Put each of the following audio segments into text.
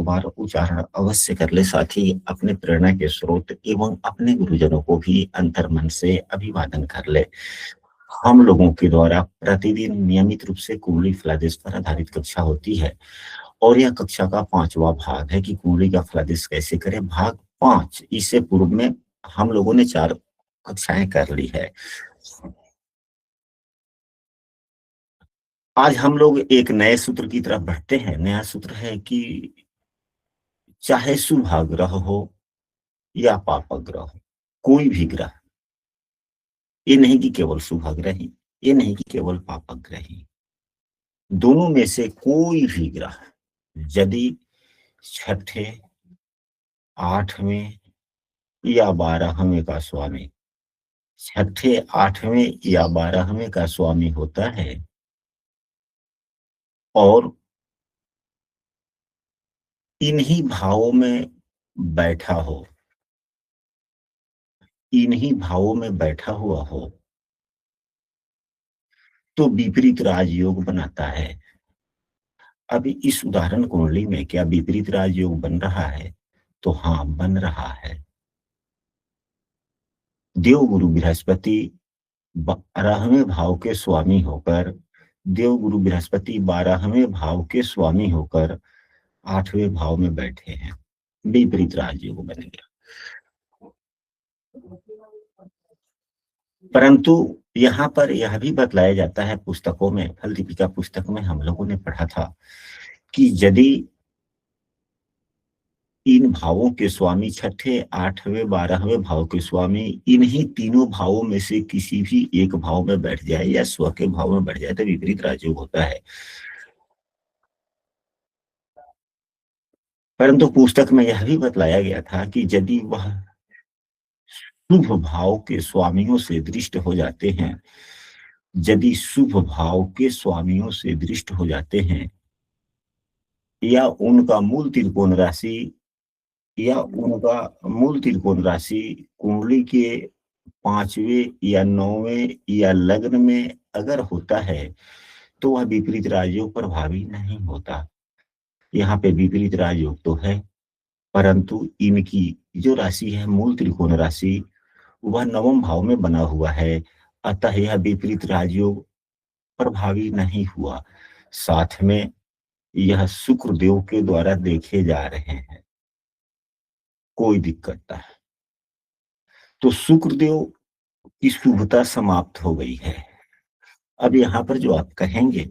बार उच्चारण अवश्य कर ले। साथ ही अपने प्रेरणा के स्रोत एवं अपने गुरुजनों को भी अंतर्मन से अभिवादन कर ले। हम लोगों के द्वारा प्रतिदिन नियमित रूप से कुंडली फलादेश पर आधारित कक्षा होती है और यह कक्षा का 5वां भाग है कि कुंडली का फलादेश कैसे करें, भाग 5। इससे पूर्व में हम लोगों ने 4 कक्षाएं कर ली है। आज हम लोग एक नए सूत्र की तरफ बढ़ते हैं। नया सूत्र है कि चाहे शुभ ग्रह हो या पाप ग्रह हो, कोई भी ग्रह, ये नहीं कि केवल शुभ ग्रह ही, ये नहीं कि केवल पाप ग्रह ही, दोनों में से कोई भी ग्रह यदि छठे, 8वें या 12वें का स्वामी, छठे, 8वें या 12वें का स्वामी होता है और इन्हीं भावों में बैठा हो, इन्हीं भावों में बैठा हुआ हो, तो विपरीत राजयोग बनाता है। अभी इस उदाहरण कुंडली में क्या विपरीत राजयोग बन रहा है? तो हाँ, बन रहा है। देव गुरु बृहस्पति 12वें भाव के स्वामी होकर, देव गुरु बृहस्पति 12वें भाव के स्वामी होकर 8वें भाव में बैठे हैं, विपरीत राजयोग बन गया। परंतु यहाँ पर यह भी बतलाया जाता है पुस्तकों में, फल दीपिका पुस्तक में हम लोगों ने पढ़ा था कि यदि इन भावों के स्वामी छठे, 8वें, 12वें भाव के स्वामी इन्हीं तीनों भावों में से किसी भी एक भाव में बैठ जाए या स्व के भाव में बैठ जाए तो विपरीत राजयोग होता है। परंतु पुस्तक में यह भी बतलाया गया था कि यदि वह शुभ भाव के स्वामियों से दृष्ट हो जाते हैं, यदि शुभ भाव के स्वामियों से दृष्ट हो जाते हैं या उनका मूल त्रिकोण राशि कुंडली के 5वें या 9वें या लग्न में अगर होता है तो वह विपरीत राजयोग प्रभावी नहीं होता। यहाँ पे विपरीत राजयोग तो है, परंतु इनकी जो राशि है मूल त्रिकोण राशि वह 9वें भाव में बना हुआ है, अतः यह विपरीत राजयोग प्रभावी नहीं हुआ। साथ में यह शुक्र देव के द्वारा देखे जा रहे हैं, कोई दिक्कत नहीं। तो शुक्र देव की शुभता समाप्त हो गई है। अब यहाँ पर जो आप कहेंगे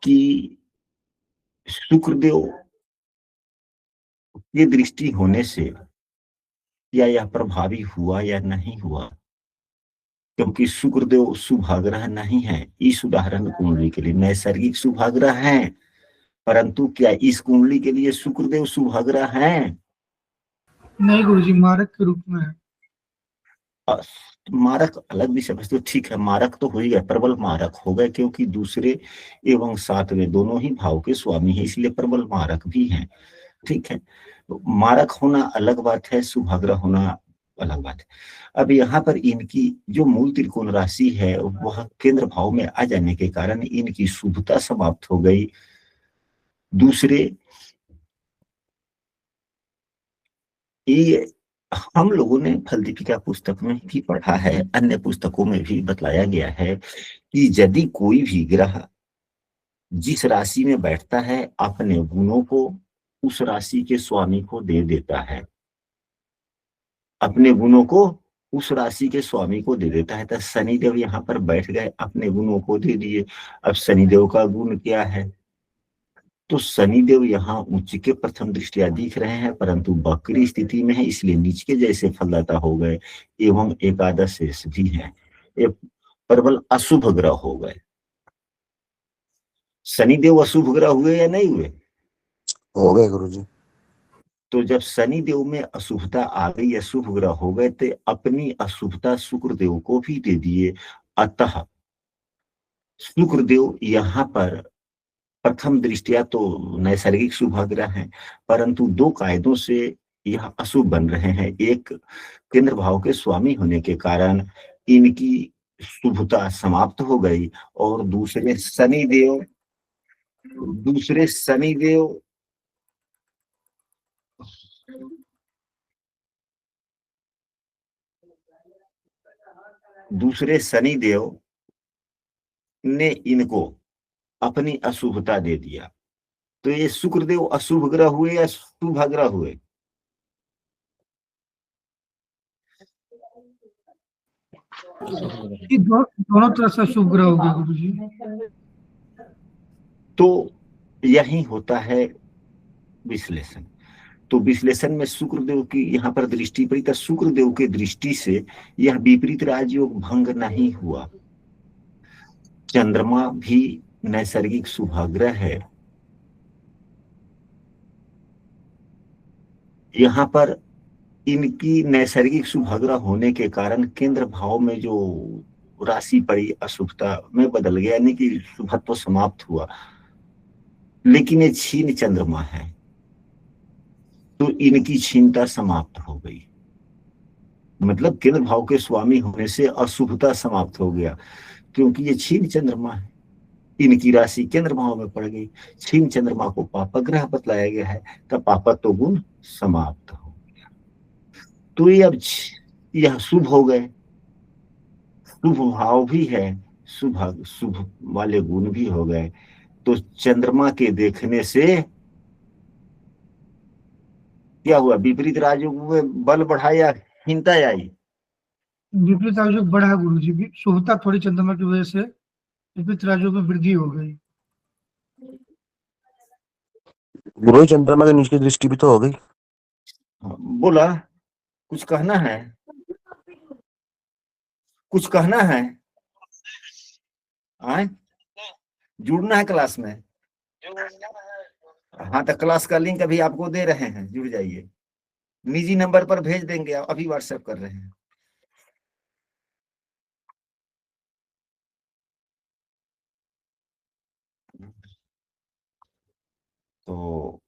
कि शुक्रदेव की दृष्टि होने से या यह प्रभावी हुआ या नहीं हुआ, क्योंकि शुक्रदेव शुभाग्रह नहीं है। इस उदाहरण कुंडली के लिए नैसर्गिक शुभाग्रह है, परंतु क्या इस कुंडली के लिए शुक्रदेव शुभाग्रह है? नहीं गुरुजी, मारक के रूप में है। मारक अलग भी समझते हो, ठीक है, मारक तो हो ही गया, प्रबल मारक हो गए, क्योंकि दूसरे एवं 7वें दोनों ही भाव के स्वामी है, इसलिए प्रबल मारक भी हैं। ठीक है, तो मारक होना अलग बात है, शुभाग्रह होना अलग बात है। अब यहाँ पर इनकी जो मूल त्रिकोण राशि है वह केंद्र भाव में आ जाने के कारण इनकी शुभता समाप्त हो गई। दूसरे, ये हम लोगों ने फल दीपिका पुस्तक में भी पढ़ा है, अन्य पुस्तकों में भी बतलाया गया है कि यदि कोई भी ग्रह जिस राशि में बैठता है अपने गुणों को उस राशि के स्वामी को दे देता है, अपने गुणों को उस राशि के स्वामी को दे देता है। तो शनिदेव यहाँ पर बैठ गए, अपने गुणों को दे दिए। अब शनिदेव का गुण क्या है? तो शनिदेव यहाँ उच्च के प्रथम दृष्टिया दिख रहे हैं, परंतु वक्री स्थिति में है, इसलिए नीच के जैसे फलदाता हो गए एवं एकादश शेष भी है, ये प्रबल अशुभ ग्रह हो गए। शनिदेव अशुभ ग्रह हुए या नहीं हुए? हो गए गुरुजी। तो जब शनि देव में अशुभता आ गई, अशुभ ग्रह हो गए, तो अपनी अशुभता शुक्र देव को भी दे दिए। अतः शुक्र देव यहाँ पर प्रथम दृष्टिया तो नैसर्गिक शुभ ग्रह है, परंतु 2 कायदों से यह अशुभ बन रहे हैं। एक, केंद्र भाव के स्वामी होने के कारण इनकी शुभता समाप्त हो गई, और दूसरे शनिदेव दूसरे शनि देव ने इनको अपनी अशुभता दे दिया, तो ये शुक्रदेव अशुभ ग्रह हुए या शुभ ग्रह हुए? ये दोनों तरह से शुभ ग्रह हो गए गुरुजी। तो यही होता है विश्लेषण। तो विश्लेषण में शुक्रदेव की यहाँ पर दृष्टि पड़ी, तो शुक्रदेव के दृष्टि से यह विपरीत राजयोग भंग नहीं हुआ। चंद्रमा भी नैसर्गिक शुभाग्रह है। यहाँ पर इनकी नैसर्गिक शुभाग्रह होने के कारण केंद्र भाव में जो राशि पड़ी अशुभता में बदल गया, यानी कि शुभत्व समाप्त हुआ। लेकिन ये क्षीण चंद्रमा है, तो इनकी क्षीणता समाप्त हो गई, मतलब केंद्र भाव के स्वामी होने से अशुभता समाप्त हो गया, क्योंकि ये क्षीण चंद्रमा है। इनकी राशि केंद्र भाव में पड़ गई। क्षीण चंद्रमा को पापग्रह बतलाया गया है, तब पापत्व गुण समाप्त हो गया। तो ये अब यह शुभ हो गए, शुभ भाव भी है, शुभ वाले गुण भी हो गए। तो चंद्रमा के देखने से क्या हुआ? विपरीत राजयोग में बल बढ़ा या हीनता आई? विपरीत राजयोग बढ़ा गुरुजी, शुभता थोड़ी चंद्रमा की वजह से विपरीत राजयोग में वृद्धि हो गई। गुरु चंद्रमा के नीचे की दृष्टि भी तो हो गई। बोला कुछ कहना है? कुछ कहना है? आए जुड़ना है क्लास में? हाँ, तो क्लास का लिंक अभी आपको दे रहे हैं, जुड़ जाइए। निजी नंबर पर भेज देंगे, अभी व्हाट्सएप कर रहे हैं। तो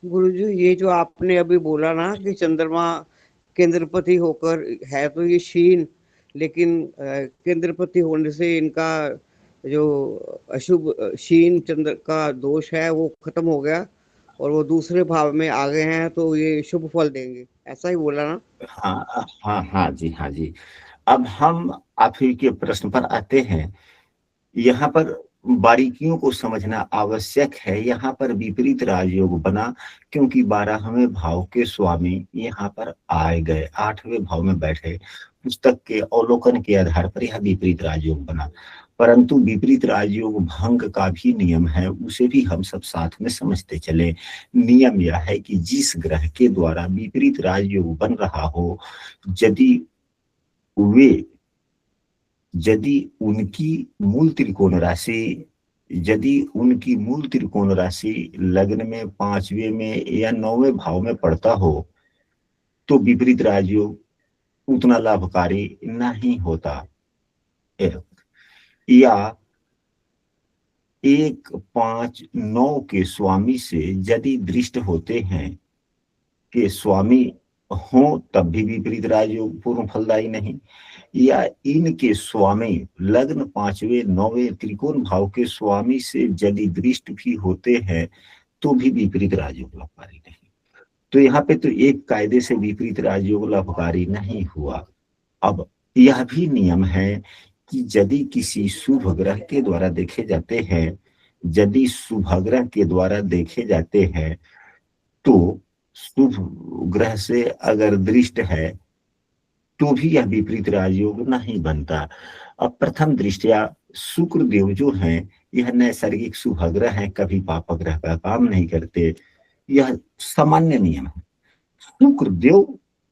गुरुजी, ये जो आपने अभी बोला ना कि चंद्रमा केंद्रपति होकर है तो ये क्षीण, लेकिन केंद्रपति होने से इनका जो अशुभ क्षीण चंद्र का दोष है वो खत्म हो गया और वो दूसरे भाव में आ गए हैं, तो ये शुभ फल देंगे, ऐसा ही बोला ना? हाँ हाँ हाँ जी, हाँ जी। अब हम आप ही के प्रश्न पर आते हैं। यहाँ पर बारीकियों को समझना आवश्यक है। यहाँ पर विपरीत राजयोग बना क्योंकि 12वें भाव के स्वामी यहाँ पर आए गए, 8वें भाव में बैठे। पुस्तक के अवलोकन के आधार पर यह विपरीत राजयोग बना, परंतु विपरीत राजयोग भंग का भी नियम है, उसे भी हम सब साथ में समझते चले। नियम यह है कि जिस ग्रह के द्वारा विपरीत राजयोग बन रहा हो, यदि उनकी मूल त्रिकोण राशि लग्न में 5वें में या 9वें भाव में पड़ता हो, तो विपरीत राजयोग उतना लाभकारी नहीं होता। या 1, 5, 9 के स्वामी से यदि दृष्ट होते हैं कि स्वामी हो, तब भी विपरीत राजयोग पूर्ण फलदायी नहीं। या इनके स्वामी लग्न 5वें 9वें त्रिकोण भाव के स्वामी से यदि दृष्ट भी होते हैं, तो भी विपरीत राजयोग लाभकारी नहीं। तो यहाँ पे तो एक कायदे से विपरीत राजयोग लाभकारी नहीं हुआ। अब यह भी नियम है कि यदि किसी शुभ ग्रह के द्वारा देखे जाते हैं, तो शुभ ग्रह से अगर दृष्ट है तो भी यह विपरीत राजयोग नहीं बनता। अब प्रथम दृष्टया शुक्रदेव जो हैं, यह नैसर्गिक शुभग्रह हैं, कभी पापग्रह का काम नहीं करते, यह सामान्य नियम है। शुक्रदेव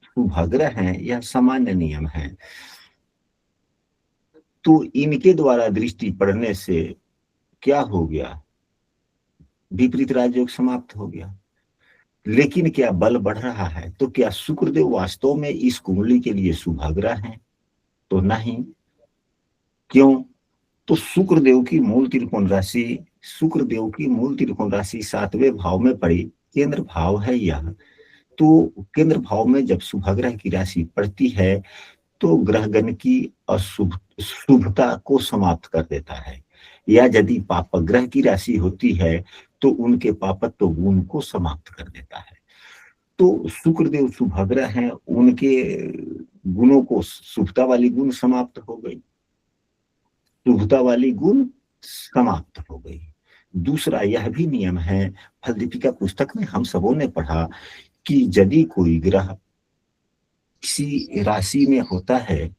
शुभग्रह हैं, यह सामान्य नियम है। तो इनके द्वारा दृष्टि पड़ने से क्या हो गया? विपरीत राजयोग समाप्त हो गया। लेकिन क्या बल बढ़ रहा है? तो क्या शुक्रदेव वास्तव में इस कुंडली के लिए शुभाग्रह हैं? तो नहीं। क्यों? तो शुक्रदेव की मूल त्रिकोण राशि 7वें भाव में पड़ी, केंद्र भाव है यह। तो केंद्र भाव में जब शुभाग्रह की राशि पड़ती है तो ग्रहगण की शुभता को समाप्त कर देता है। या यदि पापग्रह की राशि होती है तो उनके पापत्व गुण को समाप्त कर देता है। तो शुक्रदेव शुभग्रह हैं, उनके गुणों को शुभता वाली गुण समाप्त हो गई, शुभता वाली गुण समाप्त हो गई। दूसरा यह भी नियम है, फल दीपिका पुस्तक में हम सबों ने पढ़ा कि यदि कोई ग्रह किसी राशि में होता है,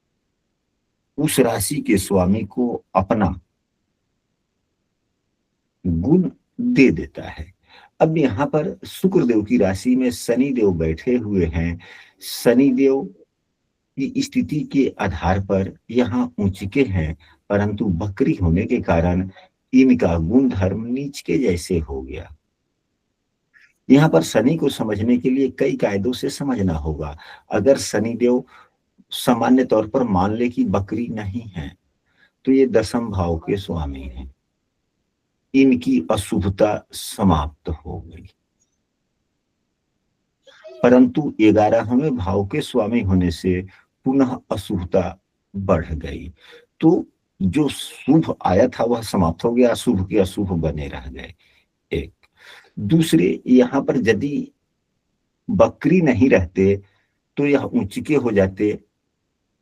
उस राशि के स्वामी को अपना गुण दे देता है। अब यहाँ पर शुक्रदेव की राशि में शनिदेव बैठे हुए हैं। शनिदेव की स्थिति के आधार पर यहाँ ऊंचके हैं, परंतु बकरी होने के कारण इनका गुण धर्म नीच के जैसे हो गया। यहाँ पर शनि को समझने के लिए कई कायदों से समझना होगा। अगर शनिदेव सामान्य तौर पर मान ले कि बकरी नहीं है, तो ये दशम भाव के स्वामी हैं, इनकी अशुभता समाप्त हो गई। परंतु 11वें भाव के स्वामी होने से पुनः अशुभता बढ़ गई। तो जो शुभ आया था वह समाप्त हो गया, अशुभ के अशुभ बने रह गए। एक दूसरे, यहाँ पर यदि बकरी नहीं रहते तो यह ऊंचके हो जाते,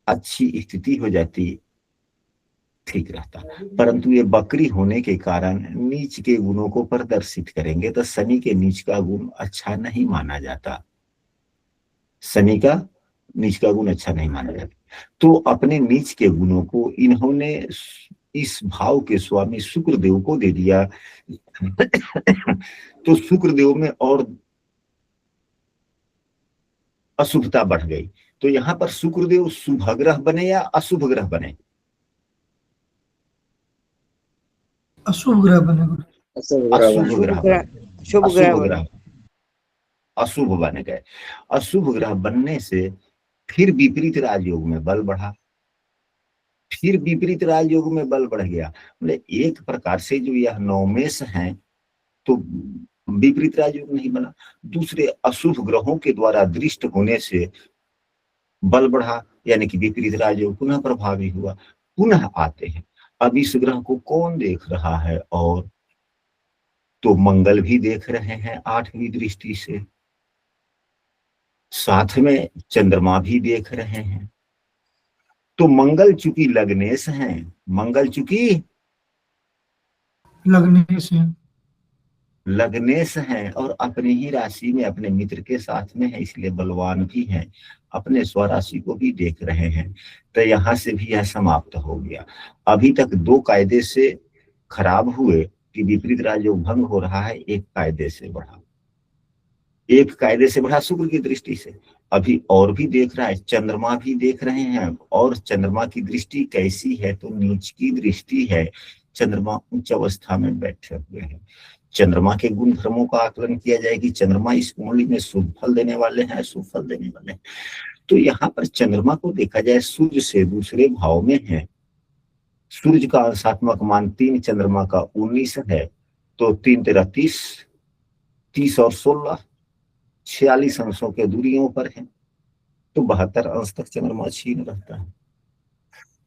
अच्छी स्थिति हो जाती, ठीक रहता। परंतु ये बकरी होने के कारण नीच के गुणों को प्रदर्शित करेंगे, तो शनि के नीच का गुण अच्छा नहीं माना जाता। शनि का नीच का गुण अच्छा नहीं माना जाता। तो अपने नीच के गुणों को इन्होंने इस भाव के स्वामी शुक्रदेव को दे दिया। तो शुक्रदेव में और अशुभता बढ़ गई। तो यहाँ पर शुक्रदेव शुभ ग्रह बने या अशुभ ग्रह बने? अशुभ ग्रह बने गुरु। अशुभ ग्रह बने, शुभ ग्रह अशुभ बन गए। अशुभ ग्रह बनने से फिर विपरीत राजयोग में बल बढ़ा, फिर विपरीत राजयोग में बल बढ़ गया। मतलब एक प्रकार से जो यह नवमेश हैं तो विपरीत राजयोग नहीं बना, दूसरे अशुभ ग्रहों के द्वारा दृष्ट होने से बल बढ़ा, यानी कि विपरीत राजयोग पुनः प्रभावी हुआ। पुनः आते हैं, अब इस ग्रह को कौन देख रहा है? और तो मंगल भी देख रहे हैं 8वीं दृष्टि से, साथ में चंद्रमा भी देख रहे हैं। तो मंगल चूंकि लग्नेश हैं, मंगल चूंकि लग्नेश हैं और अपनी ही राशि में अपने मित्र के साथ में है, इसलिए बलवान भी हैं, अपने स्वराशि को भी देख रहे हैं। तो यहां से भी यह समाप्त हो गया। अभी तक 2 कायदे से खराब हुए कि विपरीत राजयोग भंग हो रहा है, एक कायदे से बढ़ा, एक कायदे से बढ़ा शुक्र की दृष्टि से। अभी और भी देख रहा है, चंद्रमा भी देख रहे हैं, और चंद्रमा की दृष्टि कैसी है? तो नीच की दृष्टि है। चंद्रमा उच्च अवस्था में बैठे हुए हैं। चंद्रमा के गुण धर्मों का आकलन किया जाए कि चंद्रमा इस कुंडली में शुभ फल देने वाले हैं, शुभ फल देने वाले हैं। तो यहाँ पर चंद्रमा को देखा जाए सूर्य से दूसरे भाव में है। सूर्य का अंशात्मक मान 3, चंद्रमा का 19 है। तो 3 तेरह 30, 30 और 16 46 अंशों के दूरियों पर है। तो 72 अंश तक चंद्रमा क्षीण रहता है।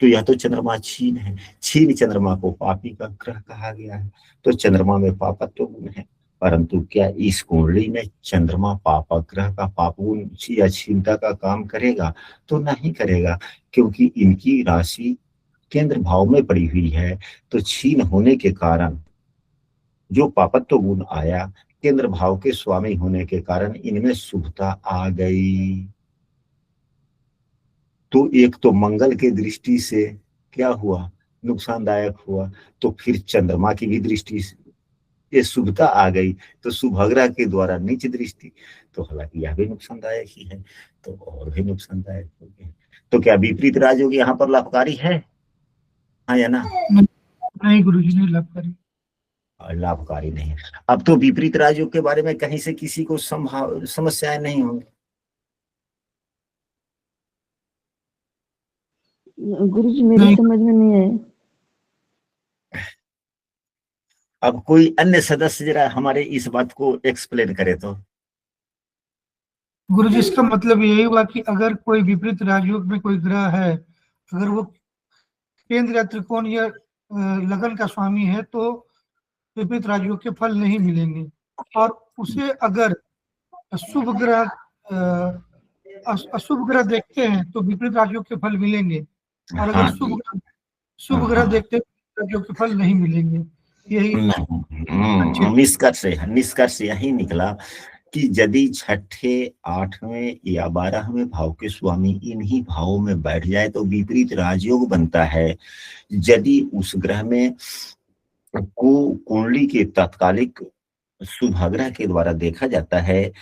तो यह तो चंद्रमा क्षीण है। क्षीण चंद्रमा को पापी का ग्रह कहा गया है। तो चंद्रमा में पापत्व गुण है, परंतु क्या इस कुंडली में चंद्रमा पाप ग्रह का पाप गुण या क्षीणता का काम करेगा? तो नहीं करेगा, क्योंकि इनकी राशि केंद्र भाव में पड़ी हुई है। तो क्षीण होने के कारण जो पापत्व गुण आया, केंद्र भाव के स्वामी होने के कारण इनमें शुभता आ गई। तो एक तो मंगल के दृष्टि से क्या हुआ? नुकसानदायक हुआ। तो फिर चंद्रमा की भी दृष्टि से ये शुभता आ गई, तो शुभग्रह के द्वारा नीच दृष्टि, तो हालांकि यह भी नुकसानदायक ही है, तो और भी नुकसानदायक हो गया। तो क्या विपरीत राजयोग यहाँ पर लाभकारी है? हाँ या ना? नहीं गुरुजी, नहीं लाभकारी, लाभकारी नहीं। अब तो विपरीत राजयोग के बारे में कहीं से किसी को समस्याएं नहीं होंगी। गुरुजी मेरी समझ में नहीं आया। अब कोई अन्य सदस्य जरा हमारे इस बात को एक्सप्लेन करे तो। गुरुजी इसका मतलब यही हुआ कि अगर कोई विपरीत राजयोग में कोई ग्रह है, अगर वो केंद्र या त्रिकोण या लगन का स्वामी है तो विपरीत राजयोग के फल नहीं मिलेंगे। और उसे अगर शुभ ग्रह अशुभ ग्रह देखते हैं तो विपरीत राजयोग के फल मिलेंगे, और अगर हाँ जी। शुभ ग्रह हाँ, देखते हैं तो राजयोग के फल नहीं मिलेंगे। यही अच्छे। निष्कर्ष यही निकला कि यदि छठे, आठवें या 12वें भाव के स्वामी इन्हीं भावों में बैठ जाए तो विपरीत राजयोग बनता है। यदि उस ग्रह में को कुंडली के तात्कालिक शुभाग्रह के द्वारा देखा जाता है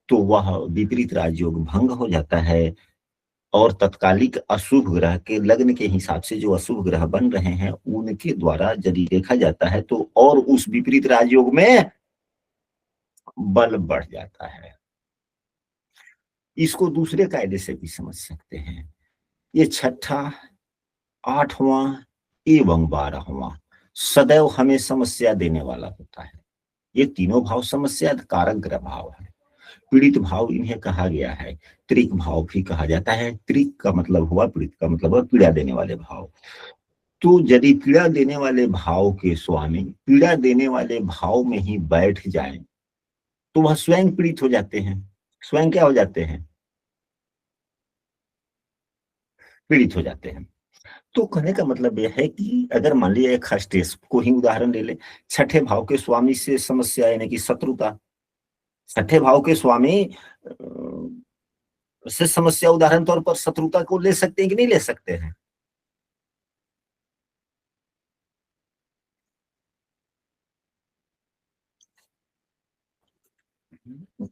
तो वह विपरीत राजयोग भंग हो जाता है, और तत्कालिक अशुभ ग्रह के लग्न के हिसाब से जो अशुभ ग्रह बन रहे हैं उनके द्वारा यदि देखा जाता है तो और उस विपरीत राजयोग में बल बढ़ जाता है। इसको दूसरे कायदे से भी समझ सकते हैं। ये छठा, आठवां एवं 12वां सदैव हमें समस्या देने वाला होता है। ये तीनों भाव समस्या कारक ग्रह भाव है। पीड़ित भाव इन्हें कहा गया है, त्रिक भाव भी कहा जाता है। त्रिक का मतलब हुआ, पीड़ित का मतलब हुआ पीड़ा देने वाले भाव। तो यदि पीड़ा देने वाले भाव के स्वामी पीड़ा देने वाले भाव में ही बैठ जाएं तो वह स्वयं पीड़ित हो जाते हैं। स्वयं क्या हो जाते हैं? पीड़ित हो जाते हैं। तो कहने का मतलब यह है कि अगर मान लिया एक हस्तेश को ही उदाहरण ले ले, छठे भाव के स्वामी से समस्या यानी कि शत्रुता, छठे भाव के स्वामी से समस्या उदाहरण तौर पर शत्रुता को ले सकते हैं कि नहीं ले सकते हैं?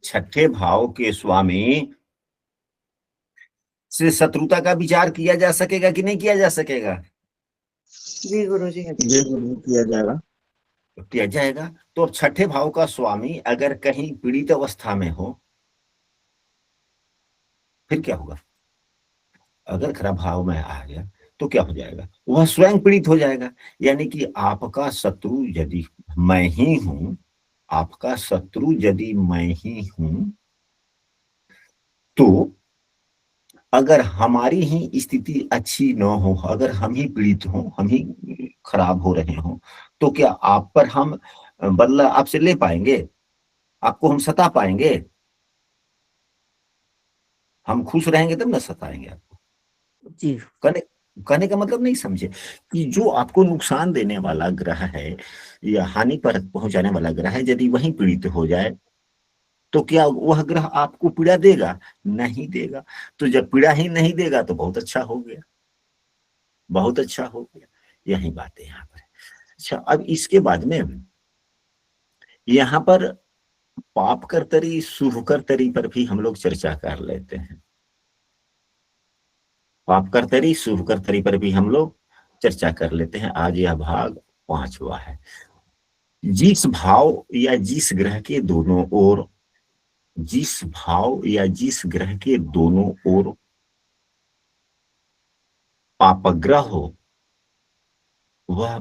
छठे भाव के स्वामी से शत्रुता का विचार किया जा सकेगा कि नहीं किया जा सकेगा? जी गुरुजी। किया जाएगा। किया जाएगा। तो छठे भाव का स्वामी अगर कहीं पीड़ित अवस्था में हो फिर क्या होगा? अगर खराब भाव में आ गया तो क्या हो जाएगा? वह स्वयं पीड़ित हो जाएगा। यानी कि आपका शत्रु यदि मैं ही हूं, आपका शत्रु यदि मैं ही हूं, तो अगर हमारी ही स्थिति अच्छी न हो, अगर हम ही पीड़ित हों, हम ही खराब हो रहे हों, तो क्या आप पर हम बदला आपसे ले पाएंगे? आपको हम सता पाएंगे? हम खुश रहेंगे तब ना सताएंगे आपको। जी। कहने का मतलब नहीं समझे कि जो आपको नुकसान देने वाला ग्रह है या हानि पर पहुंचाने वाला ग्रह है, यदि वही पीड़ित हो जाए तो क्या वह ग्रह आपको पीड़ा देगा? नहीं देगा। तो जब पीड़ा ही नहीं देगा तो बहुत अच्छा हो गया, बहुत अच्छा हो गया। यही बात है यहाँ पर। अच्छा, अब इसके बाद में यहाँ पर पाप कर्तरी शुभ कर्तरी पर भी हम लोग चर्चा कर लेते हैं। पाप कर्तरी शुभ कर्तरी पर भी हम लोग चर्चा कर लेते हैं। आज यह भाग 5वां है। जिस भाव या जिस ग्रह के दोनों ओर, जिस भाव या जिस ग्रह के दोनों ओर पापग्रह हो वह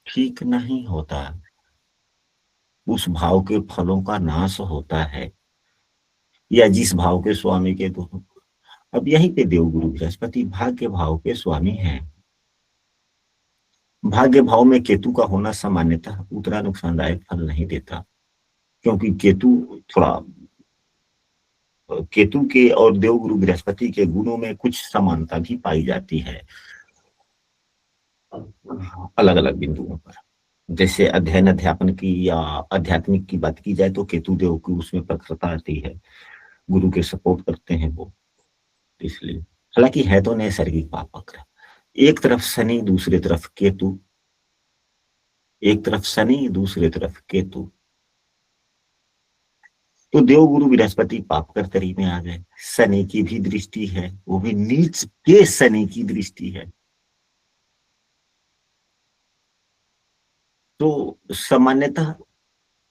ठीक नहीं होता, उस भाव के फलों का नाश होता है। या जिस भाव के स्वामी के दोनों, अब यहीं पे देवगुरु बृहस्पति भाग्य भाव के स्वामी हैं। भाग्य भाव में केतु का होना सामान्यतः उतना नुकसानदायक फल नहीं देता, क्योंकि केतु के और देवगुरु बृहस्पति के गुणों में कुछ समानता भी पाई जाती है अलग अलग बिंदुओं पर। जैसे अध्ययन अध्यापन की या आध्यात्मिक की बात की जाए तो केतु देव की उसमें प्रखरता आती है, गुरु के सपोर्ट करते हैं वो, इसलिए। हालांकि है तो नैसर्गिक पापक, एक तरफ शनि दूसरी तरफ केतु, एक तरफ शनि दूसरी तरफ केतु, तो देवगुरु बृहस्पति पाप कर्तरी में आ गए। शनि की भी दृष्टि है, वो भी नीच के शनि की दृष्टि है। तो सामान्यतः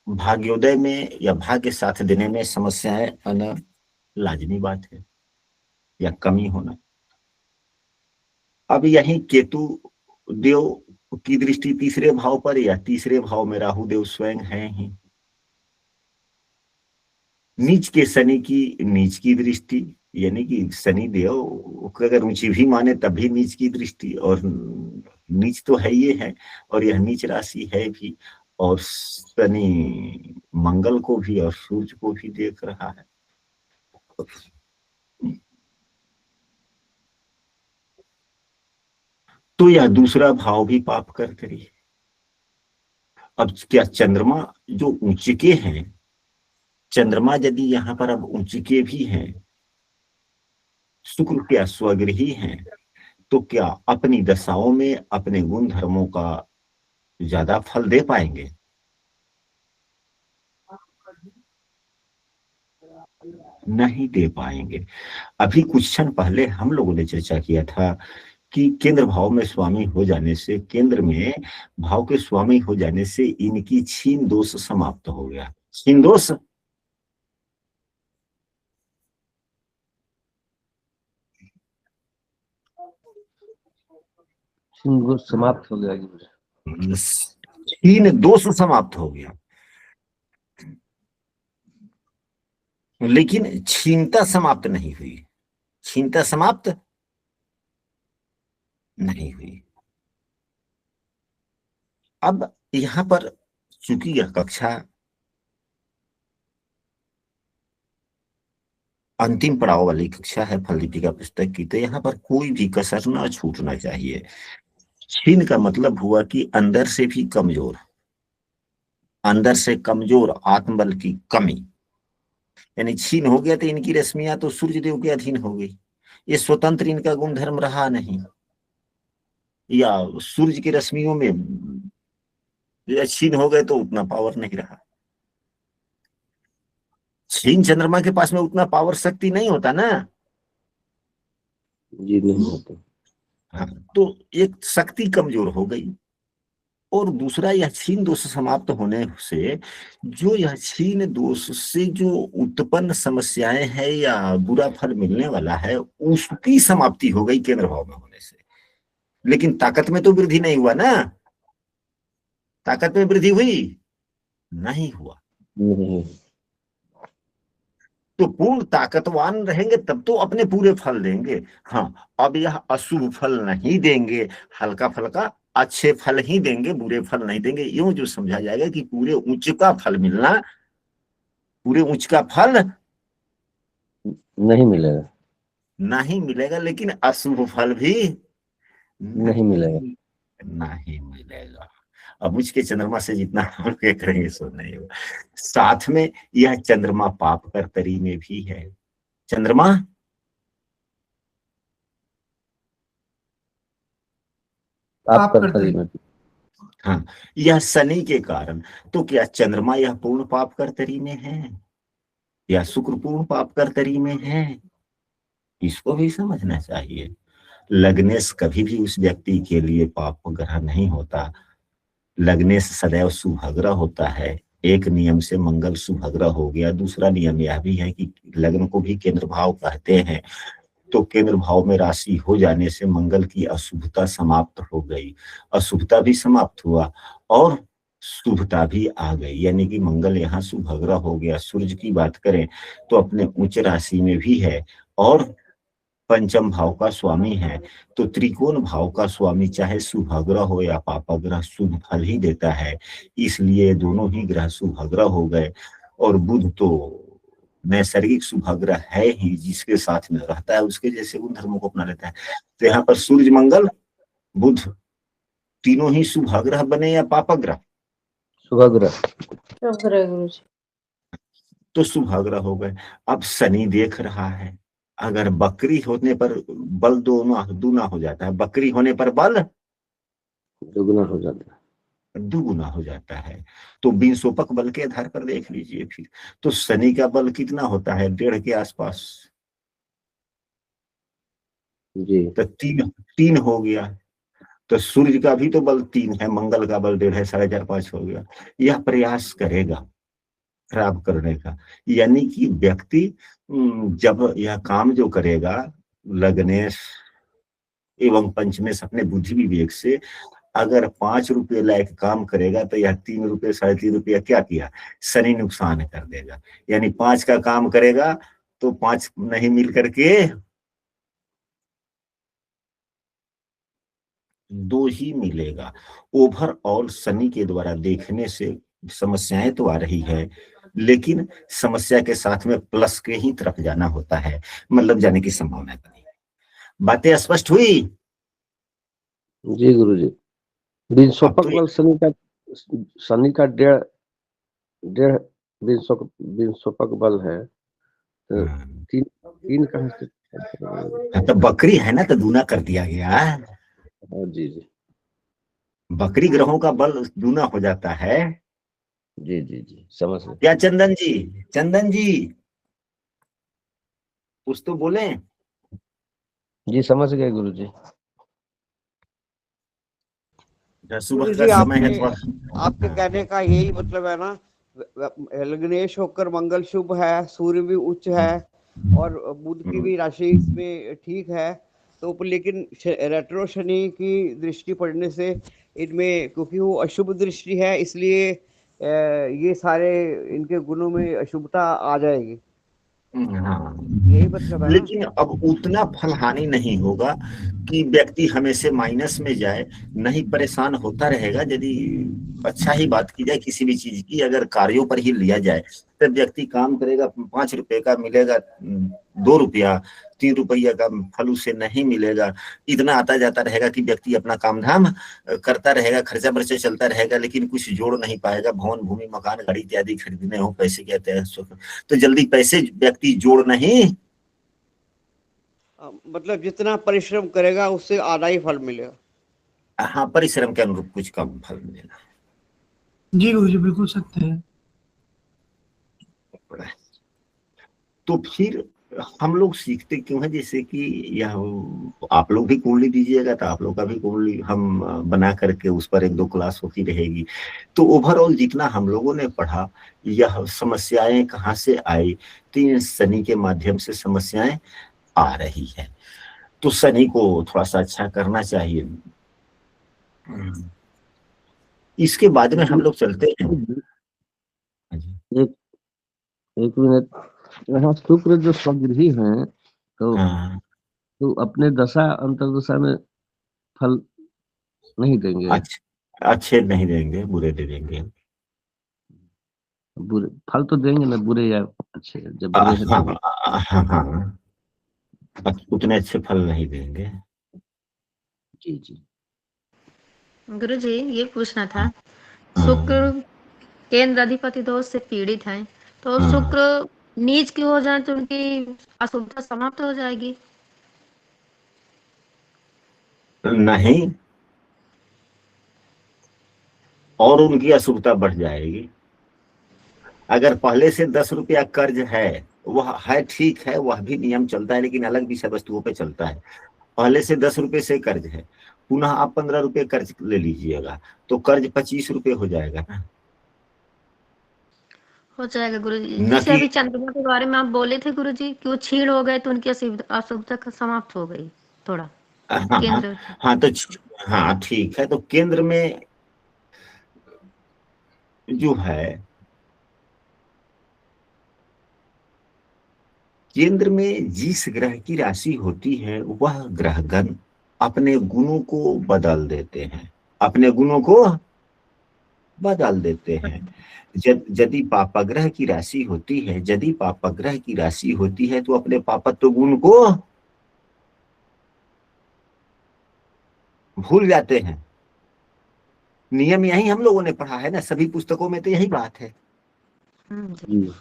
भाग्योदय में या भाग्य साथ देने में समस्याएं आना लाजमी बात है, या कमी होना। अब यही केतु देव की दृष्टि तीसरे भाव पर, या तीसरे भाव में राहु देव स्वयं है ही। नीच के शनि की नीच की दृष्टि, यानी कि शनि देव अगर ऊंची भी माने तब भी नीच की दृष्टि, और नीच तो है ये है, और यह नीच राशि है भी, और शनि मंगल को भी और सूर्य को भी देख रहा है। तो यह दूसरा भाव भी पाप कर करी। अब क्या चंद्रमा जो ऊंचके हैं, चंद्रमा यदि यहाँ पर अब ऊंचके भी हैं, शुक्र क्या स्वगृही हैं, तो क्या अपनी दशाओं में अपने गुण धर्मों का ज्यादा फल दे पाएंगे? नहीं दे पाएंगे। अभी कुछ क्षण पहले हम लोगों ने चर्चा किया था कि केंद्र भाव में स्वामी हो जाने से, केंद्र में भाव के स्वामी हो जाने से इनकी छीन दोष समाप्त हो गया। छीन दोष समाप्त हो गया जी। छीन दोष समाप्त हो गया, लेकिन छीनता समाप्त नहीं हुई। छीनता समाप्त नहीं हुई। अब यहां पर चूंकि यह कक्षा अंतिम पड़ाव वाली कक्षा है फल दीपिका पुस्तक की, तो यहाँ पर कोई भी कसर ना छूटना चाहिए। छीन का मतलब हुआ कि अंदर से भी कमजोर, अंदर से कमजोर आत्मबल की कमी, यानी छीन हो गया तो इनकी रश्मियां तो सूर्य देव के अधीन हो गई। ये स्वतंत्र इनका गुण धर्म रहा नहीं, या सूर्य की रश्मियों में छीन हो गए तो उतना पावर नहीं रहा। छीन चंद्रमा के पास में उतना पावर शक्ति नहीं होता ना जी, नहीं होता। हाँ, तो एक शक्ति कमजोर हो गई। और दूसरा, यह छीन दोष समाप्त होने से जो यह छीन दोष से जो उत्पन्न समस्याएं हैं या बुरा फल मिलने वाला है, उसकी समाप्ति हो गई केंद्र भाव में होने से। लेकिन ताकत में तो वृद्धि नहीं हुआ ना, ताकत में वृद्धि हुई नहीं हुआ। नहीं। तो पूर्ण ताकतवान रहेंगे तब तो अपने पूरे फल देंगे। हाँ, अब यह अशुभ फल नहीं देंगे, हल्का फल्का अच्छे फल ही देंगे, बुरे फल नहीं देंगे। यूं जो समझा जाएगा कि पूरे उच्च का फल मिलना, पूरे उच्च का फल नहीं मिलेगा, नहीं मिलेगा, लेकिन अशुभ फल भी नहीं मिलेगा। नहीं मिलेगा। अब उच्च के चंद्रमा से जितना हम करेंगे सो नहीं होगा। साथ में यह चंद्रमा पाप कर्तरी में भी है। चंद्रमा पाप कर्तरी में। हाँ, यह शनि के कारण। तो क्या चंद्रमा यह पूर्ण पाप कर्तरी में है या शुक्र पूर्ण पाप कर्तरी में है? इसको भी समझना चाहिए। लग्नेश कभी भी उस व्यक्ति के लिए पाप ग्रह नहीं होता। लग्नेश सदैव शुभग्रह होता है। एक नियम से मंगल शुभग्रह हो गया। दूसरा नियम यह भी है कि लग्न को भी केंद्र भाव कहते हैं, तो केंद्र भाव में राशि हो जाने से मंगल की अशुभता समाप्त हो गई। अशुभता भी समाप्त हुआ और शुभता भी आ गई, यानी कि मंगल यहाँ शुभग्रह हो गया। सूर्य की बात करें तो अपने उच्च राशि में भी है और पंचम भाव का स्वामी है। तो त्रिकोण भाव का स्वामी चाहे शुभग्रह हो या पापग्रह शुभ फल ही देता है, इसलिए दोनों ही ग्रह शुभग्रह हो गए। और बुध तो नैसर्गिक शुभग्रह है ही, जिसके साथ में रहता है उसके जैसे गुण धर्मों को अपना लेता है। तो यहाँ पर सूर्य मंगल बुध तीनों ही शुभग्रह बने या पापग्रह? शुभग्रह। तो शुभग्रह हो गए। अब शनि देख रहा है, अगर बकरी होने पर बल दूना हो जाता है, बकरी होने पर बल दुगना हो जाता है, दुगुना हो जाता है। तो विंशोपक बल के आधार पर देख लीजिए फिर, तो शनि का बल कितना होता है? 1.5 के आसपास। जी। तो 3 हो गया। तो सूर्य का भी तो बल 3 है, मंगल का बल 1.5 है, 4.5-5 हो गया। यह प्रयास करेगा खराब करने का, यानी कि व्यक्ति जब यह काम जो करेगा लग्नेश एवं पंचमेश अपने बुद्धि विवेक से, अगर 5 रुपये लायक काम करेगा तो यह 3 रुपये 3.5 रुपया क्या किया? शनि नुकसान कर देगा। यानी 5 का काम करेगा तो 5 नहीं मिल करके दो ही मिलेगा। ओवरऑल शनि के द्वारा देखने से समस्याएं तो आ रही है, लेकिन समस्या के साथ में प्लस के ही तरफ जाना होता है, मतलब जाने की संभावना नहीं है। बातें स्पष्ट हुई? जी गुरुजी। अब विंशोपक तो बल शनि का डेढ़ डेढ़ विंशोपक बल है, तो तीन तीन कहाँ से? तो बकरी है ना, तो दूना कर दिया गया। हाँ जी जी बकरी ग्रहों का बल दूना हो जाता है। जी जी जी समझ गए। क्या चंदन जी, चंदन जी कुछ तो बोले। जी समझ गए गुरुजी। सुबह गुरु का जी समय है आपने थोड़ा। आपके कहने का यही मतलब है ना, लग्नेश होकर मंगल शुभ है, सूर्य भी उच्च है और बुध की भी राशि इसमें ठीक है, तो लेकिन रेट्रो शनि की दृष्टि पड़ने से इनमें, क्योंकि वो अशुभ दृष्टि है, इसलिए ये सारे इनके गुणों में अशुभता आ जाएगी, हाँ, यही मतलब है ना। लेकिन अब उतना फल हानि नहीं होगा कि व्यक्ति हमेशा माइनस में जाए, नहीं परेशान होता रहेगा। यदि अच्छा ही बात की जाए किसी भी चीज की, अगर कार्यों पर ही लिया जाए, तो व्यक्ति काम करेगा, 5 रुपए का मिलेगा 2 रुपया, 3 रुपया का फल उसे नहीं मिलेगा। इतना आता जाता रहेगा कि व्यक्ति अपना काम धाम करता रहेगा, खर्चा बर्चा चलता रहेगा, लेकिन कुछ जोड़ नहीं पाएगा। भवन भूमि मकान गाड़ी इत्यादि खरीदने हो, पैसे कहते हैं तो जल्दी पैसे व्यक्ति जोड़ नहीं। मतलब जितना परिश्रम करेगा उससे आधा ही फल मिलेगा। हाँ, परिश्रम के अनुरूप कुछ कम फल मिलेगा। जी गुरु जी बिल्कुल सत्य है। तो फिर हम लोग सीखते क्यों है, जैसे कि यह आप लोग भी कुंडली दीजिएगा, तो आप लोग का भी कुंडली हम बना करके उस पर 1-2 क्लास होती रहेगी। तो ओवरऑल जितना हम लोगों ने पढ़ा, यह समस्याएं कहाँ से आई, तो ये शनि के माध्यम से समस्याएं आ रही है। तो शनि को थोड़ा सा अच्छा करना चाहिए। इसके बाद में हम लोग चलते हैं। एक एक मिनट, यहाँ शुक्र जो स्वगृही हैं, तो हाँ, तो अपने दशा अंतर्दशा में फल नहीं देंगे, अच्छे नहीं देंगे, बुरे दे देंगे। बुरे फल तो देंगे ना, बुरे या अच्छे, जब बुरे हैं हाँ तो। हाँ हाँ, उतने अच्छे फल नहीं देंगे। जी जी गुरुजी ये पूछना था, शुक्र हाँ, केंद्र अधिपति दोष से पीड़ित हैं, तो हाँ, शुक्र नीच की हो जाए तो उनकी अशुभता समाप्त हो जाएगी? नहीं, और उनकी अशुभता बढ़ जाएगी। अगर पहले से 10 रुपया कर्ज है, वह है ठीक है, वह भी नियम चलता है, लेकिन अलग विषय वस्तुओं पे चलता है। पहले से 10 रुपए से कर्ज है, पुनः आप 15 रुपए कर्ज ले लीजिएगा, तो कर्ज 25 रुपए हो जाएगा ना। हो जाएगा गुरुजी। न जैसे कि अभी चंद्रमा के बारे में आप बोले थे गुरुजी कि वो क्षीण हो गए तो उनकी अशुभता समाप्त हो गई थोड़ा हाँ हाँ केंद्र। हाँ, तो हाँ ठीक है। तो केंद्र में जो है, केंद्र में जिस ग्रह की राशि होती है, वह ग्रहगण अपने गुणों को बदल देते हैं, अपने गुणों को बदल देते हैं। यदि पापग्रह की राशि होती है, यदि पापग्रह की राशि होती है, तो अपने पापत्व गुण को भूल जाते हैं। नियम यही हम लोगों ने पढ़ा है ना, सभी पुस्तकों में तो यही बात है। जी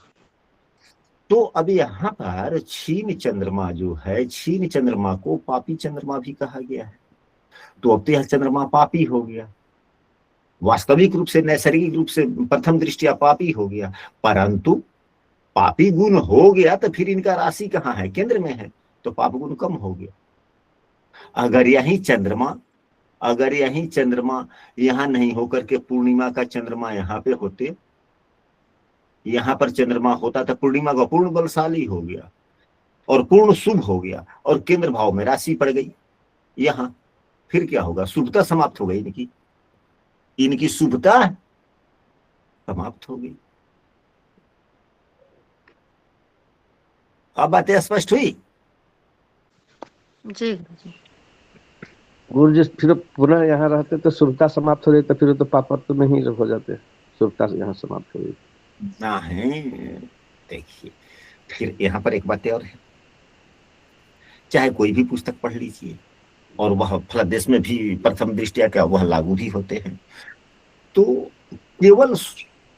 तो अब यहाँ पर क्षीण चंद्रमा जो है, क्षीण चंद्रमा को पापी चंद्रमा भी कहा गया है। तो अब तो यह चंद्रमा पापी हो गया, वास्तविक रूप से नैसर्गिक रूप से प्रथम दृष्टिया पापी हो गया। परंतु पापी गुण हो गया तो फिर इनका राशि कहाँ है, केंद्र में है, तो पाप गुण कम हो गया। अगर यही चंद्रमा अगर यही चंद्रमा यहाँ नहीं होकर के पूर्णिमा का चंद्रमा यहाँ पे होते, यहाँ पर चंद्रमा होता था, पूर्णिमा का पूर्ण बलशाली हो गया और पूर्ण शुभ हो गया, और केंद्र भाव में राशि पड़ गई यहाँ, फिर क्या होगा, शुभता समाप्त हो गई इनकी, इनकी शुभता समाप्त हो गई। अब बातें स्पष्ट हुई? जी गुरुजी। गुरु जी फिर पुनः यहाँ रहते तो शुभता समाप्त हो जाती, फिर तो पापत्व में ही हो जाते, शुभता से यहाँ समाप्त हो जाती। ना है। देखिए, फिर यहाँ पर एक बात और है, चाहे कोई भी पुस्तक पढ़ लीजिए और वह फलदेश में भी प्रथम दृष्टिया क्या वह लागू भी होते हैं, तो केवल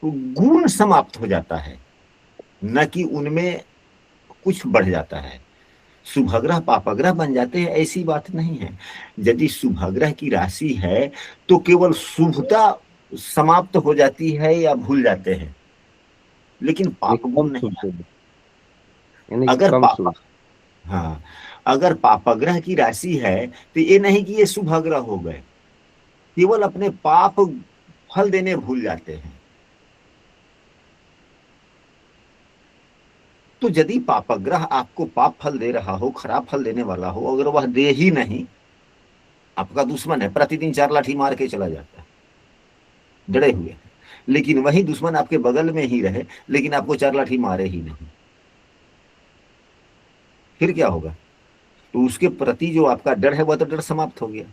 गुण समाप्त हो जाता है, न कि उनमें कुछ बढ़ जाता है। शुभग्रह पापग्रह बन जाते हैं ऐसी बात नहीं है। यदि शुभग्रह की राशि है तो केवल शुभता समाप्त हो जाती है या भूल जाते हैं, लेकिन पाप गुण नहीं आते। यानी अगर कम पाप, शुभ, हाँ, अगर पापग्रह की राशि है तो ये नहीं कि ये शुभग्रह हो गए, केवल अपने पाप फल देने भूल जाते हैं। तो यदि पापग्रह आपको पाप फल दे रहा हो, खराब फल देने वाला हो, अगर वह दे ही नहीं, आपका दुश्मन है, प्रतिदिन 4 लाठी मार के चला जाता है डरे हुए, लेकिन वही दुश्मन आपके बगल में ही रहे लेकिन आपको 4 लाठी मारे ही नहीं, फिर क्या होगा? तो उसके प्रति जो आपका डर है वह तो डर समाप्त हो गया।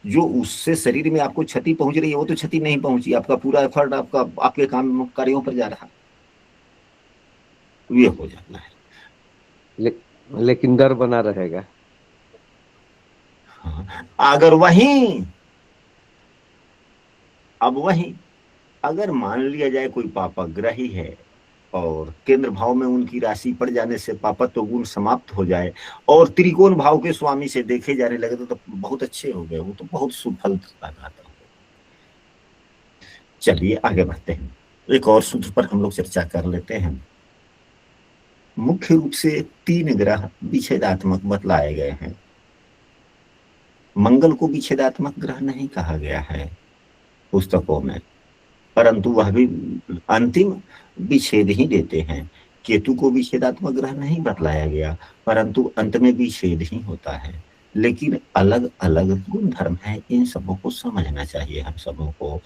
जो उससे शरीर में आपको क्षति पहुंच रही है वो तो क्षति नहीं पहुंची, आपका पूरा एफर्ट आपका आपके काम कार्यों पर जा रहा, ये हो जाता है। लेकिन डर बना रहेगा। हाँ, अगर वही अब वही अगर मान लिया जाए कोई पापग्रही है और केंद्र भाव में उनकी राशि पड़ जाने से पापत्व गुण समाप्त हो जाए और त्रिकोण भाव के स्वामी से देखे जाने लगे तो बहुत अच्छे हो गए, वो तो बहुत सुफल लगाता है। चलिए आगे बढ़ते हैं, एक और सूत्र पर हम लोग चर्चा कर लेते हैं। मुख्य रूप से 3 ग्रह विच्छेदात्मक बतलाए गए हैं। मंगल को विच्छेदात्मक ग्रह नहीं कहा गया है पुस्तकों में, परंतु वह भी अंतिम विच्छेद ही देते हैं। केतु को विच्छेदात्मक ग्रह नहीं बतलाया गया, परंतु अंत में विच्छेद ही होता है। लेकिन अलग अलग गुण धर्म है, इन सबों को समझना चाहिए हम सबों को।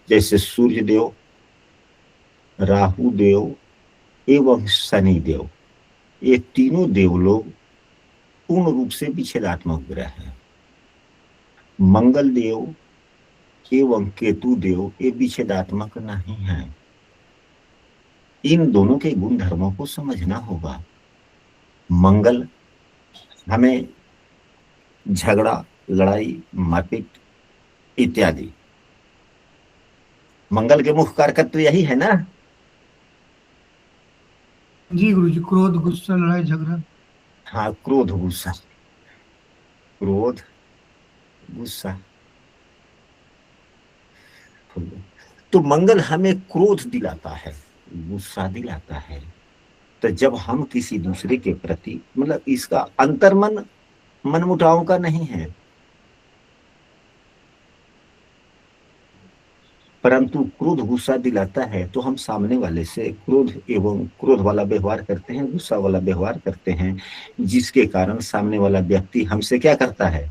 जैसे सूर्य देव, राहु देव एवं शनि देव, ये तीनों देव लोग पूर्ण रूप से विच्छेदात्मक ग्रह हैं। मंगल देव एवं केतु देव ये विच्छेदात्मक नहीं है। इन दोनों के गुण धर्मों को समझना होगा। मंगल हमें झगड़ा, लड़ाई, मारपीट इत्यादि, मंगल के मुख्य कारक तो यही है ना। जी गुरुजी, क्रोध, गुस्सा, लड़ाई झगड़ा। हाँ, क्रोध गुस्सा, क्रोध गुस्सा। तो मंगल हमें क्रोध दिलाता है, गुस्सा दिलाता है। तो जब हम किसी दूसरे के प्रति, मतलब इसका अंतर्मन मनमुटाव का नहीं है, परंतु क्रोध गुस्सा दिलाता है, तो हम सामने वाले से क्रोध एवं क्रोध वाला व्यवहार करते हैं, गुस्सा वाला व्यवहार करते हैं, जिसके कारण सामने वाला व्यक्ति हमसे क्या करता है?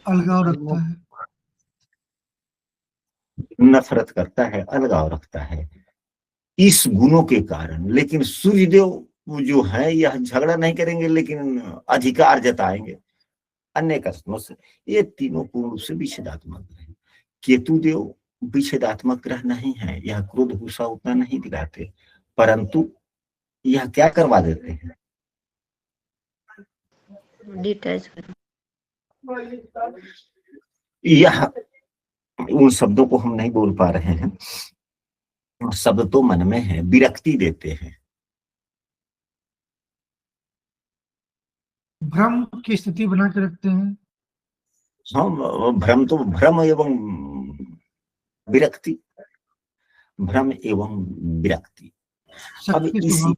अलगाव रखता है, नफरत करता है, अलगाव रखता है, इस गुणों के कारण। लेकिन सूर्यदेव जो है यह झगड़ा नहीं करेंगे लेकिन अधिकार जताएंगे अन्य कष्टों से। ये तीनों पूर्ण रूप से विच्छेदात्मक है। केतु देव विच्छेदात्मक ग्रह नहीं है, यह क्रोध गुस्सा उतना नहीं दिलाते, परंतु यह क्या करवा देते हैं? डिटैच करो। यह उन शब्दों को हम नहीं बोल पा रहे हैं, शब्द तो मन में है, विरक्ति देते हैं। भ्रम की स्थिति बना के रखते हैं। हम भ्रम तो भ्रम एवं विरक्ति, भ्रम एवं विरक्ति। अब शक की इसी, स्वभाव,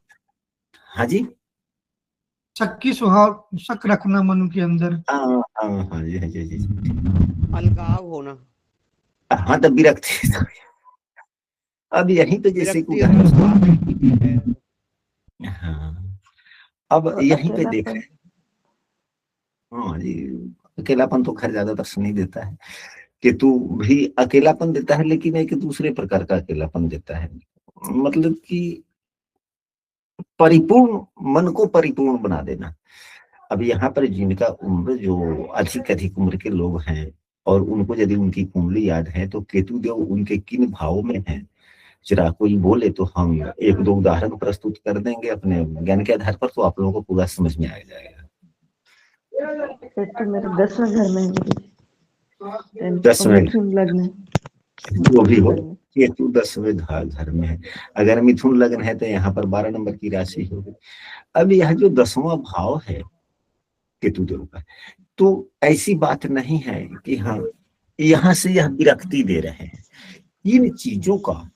हाँ जी, शक की स्वभाव, शक रखना मन के अंदर। हाँ हाँ हाँ जी, हाँ जी, जी। अलगाव होना। हाँ, तो विरक्ति। अब यही तो जैसे विरक्ति और अलगाव है। हाँ, अब यहीं पे देख रहे हैं। हाँ जी, अकेलापन तो खैर ज्यादातर सुनी देता है, केतु भी अकेलापन देता है, लेकिन एक दूसरे प्रकार का अकेलापन देता है। मतलब कि परिपूर्ण, मन को परिपूर्ण बना देना। अब यहाँ पर जिनका उम्र जो अधिक उम्र के लोग हैं और उनको यदि उनकी कुंडली याद है तो केतु देव उनके किन भावों में है, जरा कोई बोले तो हम एक दो उदाहरण प्रस्तुत कर देंगे अपने ज्ञान के आधार पर, तो आप लोगों को पूरा समझ में आ जाएगा। तो मेरे 10वें घर में है गुरुजी। 10वें मिथुन लग्न है। जो भी हो, केतु 10वें घर में है। अगर मिथुन लग्न है तो यहाँ पर 12 नंबर की राशि होगी। अब यह जो 10वां भाव है केतु देव का, तो ऐसी बात नहीं है कि हाँ यहाँ से यह विरक्ति दे रहे हैं इन चीजों का,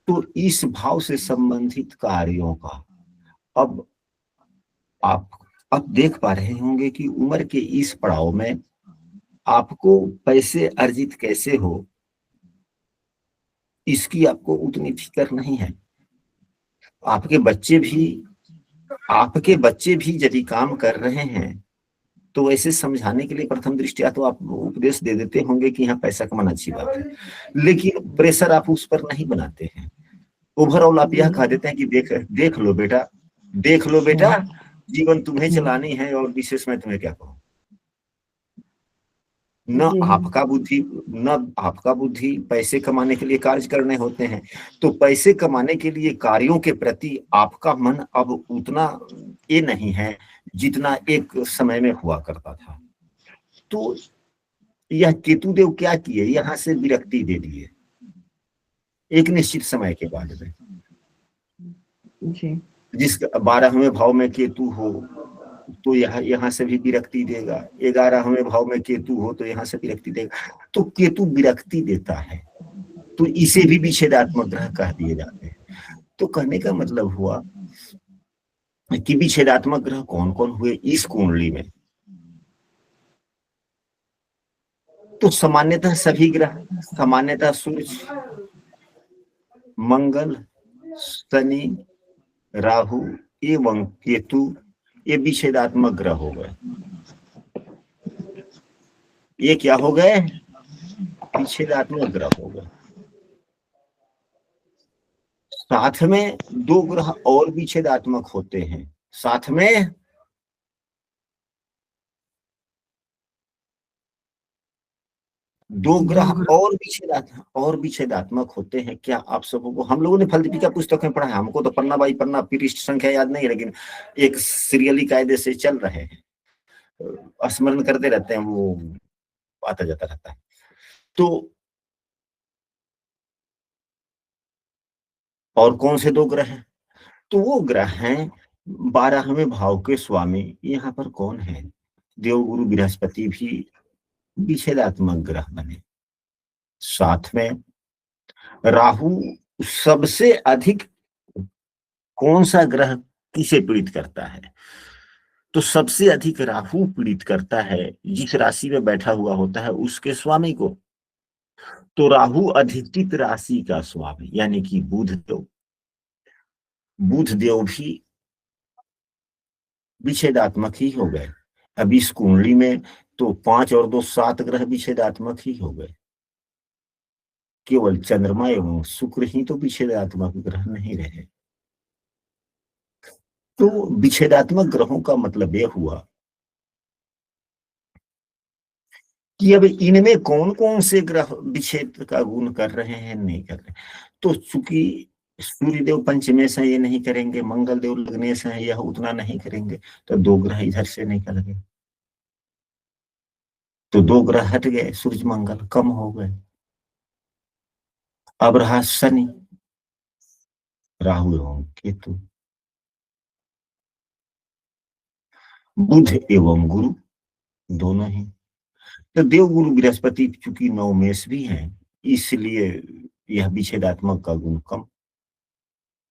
तो इस भाव से संबंधित कार्यों का अब आप देख पा रहे होंगे कि उम्र के इस पड़ाव में आपको पैसे अर्जित कैसे हो इसकी आपको उतनी फिक्र नहीं है। आपके बच्चे भी यदि काम कर रहे हैं तो ऐसे समझाने के लिए प्रथम दृष्टया तो आप उपदेश दे देते होंगे कि यहाँ पैसा कमाना अच्छी बात है, लेकिन प्रेशर आप उस पर नहीं बनाते हैं। ओवरऑल आप यह कह देते हैं कि देख लो बेटा जीवन तुम्हें चलानी है और विशेष में तुम्हें क्या कहूं। न आपका बुद्धि पैसे कमाने के लिए कार्य करने होते हैं, तो पैसे कमाने के लिए कार्यों के प्रति आपका मन अब उतना ये नहीं है जितना एक समय में हुआ करता था। तो यह केतुदेव क्या किए, यहाँ से विरक्ति दे दिए एक निश्चित समय के बाद में। जिसका 12वें भाव में केतु हो तो यहाँ से भी विरक्ति देगा, 11वें भाव में केतु हो तो यहाँ से विरक्ति देगा। तो केतु विरक्ति देता है, तो इसे भी विच्छेदात्मक ग्रह कह दिए जाते हैं। तो कहने का मतलब हुआ कि विच्छेदात्मक ग्रह कौन कौन हुए इस कुंडली में। तो सामान्यतः सभी ग्रह, सामान्यतः सूर्य, मंगल, शनि, राहु एवं केतु, ये विच्छेदात्मक ग्रह हो गए। ये क्या हो गए, विच्छेदात्मक ग्रह हो गए। साथ में 2 ग्रह और विच्छेदात्मक होते हैं, साथ में 2 ग्रह और विच्छेदात्मक होते हैं। क्या आप सबों को, हम लोगों ने फलदीपिका पुस्तक में पढ़ा है, हमको तो पन्ना बाई पन्ना पृष्ठ संख्या याद नहीं, लेकिन एक सीरियली कायदे से चल रहे हैं, स्मरण करते रहते हैं, वो आता जाता रहता है। तो और कौन से 2 ग्रह हैं, तो वो ग्रह हैं 12वें भाव के स्वामी। यहाँ पर कौन है, देवगुरु बृहस्पति भी विच्छेदात्मक ग्रह बने। साथ में राहु, सबसे अधिक कौन सा ग्रह किसे पीड़ित करता है, तो सबसे अधिक राहु पीड़ित करता है जिस राशि में बैठा हुआ होता है उसके स्वामी को। तो राहु अधिष्ठित राशि का स्वामी यानी कि बुधदेव भी विच्छेदात्मक ही हो गए। अब इस कुंडली में तो 5 और 2 7 ग्रह विच्छेदात्मक ही हो गए। केवल चंद्रमा एवं शुक्र ही तो विच्छेदात्मक ग्रह नहीं रहे। तो विच्छेदात्मक ग्रहों का मतलब यह हुआ कि अब इनमें कौन कौन से ग्रह विच्छेद का गुण कर रहे हैं, नहीं कर रहे। तो चूंकि सूर्यदेव पंचमे से ये नहीं करेंगे, मंगल देव लगने से यह उतना नहीं करेंगे, तो 2 ग्रह इधर से निकल गए, तो 2 ग्रह हट गए, सूर्य मंगल कम हो गए। अब रहा शनि, राहु एवं केतु, बुध एवं गुरु दोनों ही। तो देवगुरु बृहस्पति चूंकि 9 मेष भी हैं, इसलिए यह विच्छेदात्मक का गुण कम,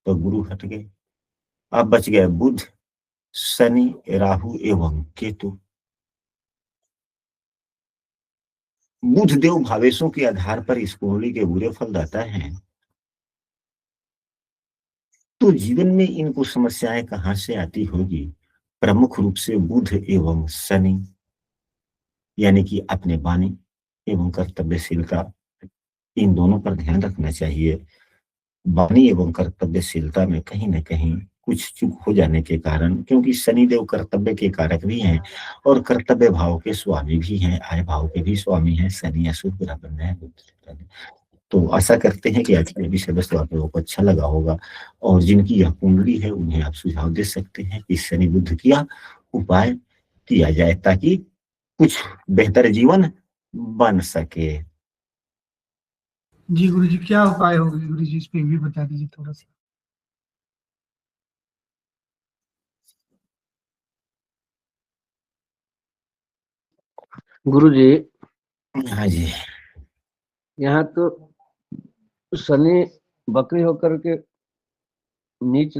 तो गुरु हट गए। अब बच गए बुध, शनि, राहु एवं केतु। बुध देव भावेशों के आधार पर इस कुंडली के बुरे फल दाता है। तो जीवन में इनको समस्याएं कहां से आती होगी, प्रमुख रूप से बुध एवं शनि, यानी कि अपने वाणी एवं कर्तव्यशीलता, इन दोनों पर ध्यान रखना चाहिए। वाणी एवं कर्तव्यशीलता में कहीं न कहीं कुछ चूक हो जाने के कारण, क्योंकि शनिदेव कर्तव्य के कारक भी हैं और कर्तव्य भाव के स्वामी भी हैं, आय भाव के भी स्वामी हैं। शनि अशुभ ग्रह बन रहे हैं। तो आशा करते हैं कि आज का विषय वस्तु आप लोगों को अच्छा लगा होगा, और जिनकी यह कुंडली है उन्हें आप सुझाव दे सकते हैं कि शनि बुध किया उपाय किया जाए ताकि कुछ बेहतर जीवन बन सके। जी गुरुजी, क्या उपाय होगी गुरुजी, इस पे भी बता दीजिए थोड़ा सा। गुरुजी, हाँ जी, यहाँ तो शनि बकरी होकर के नीच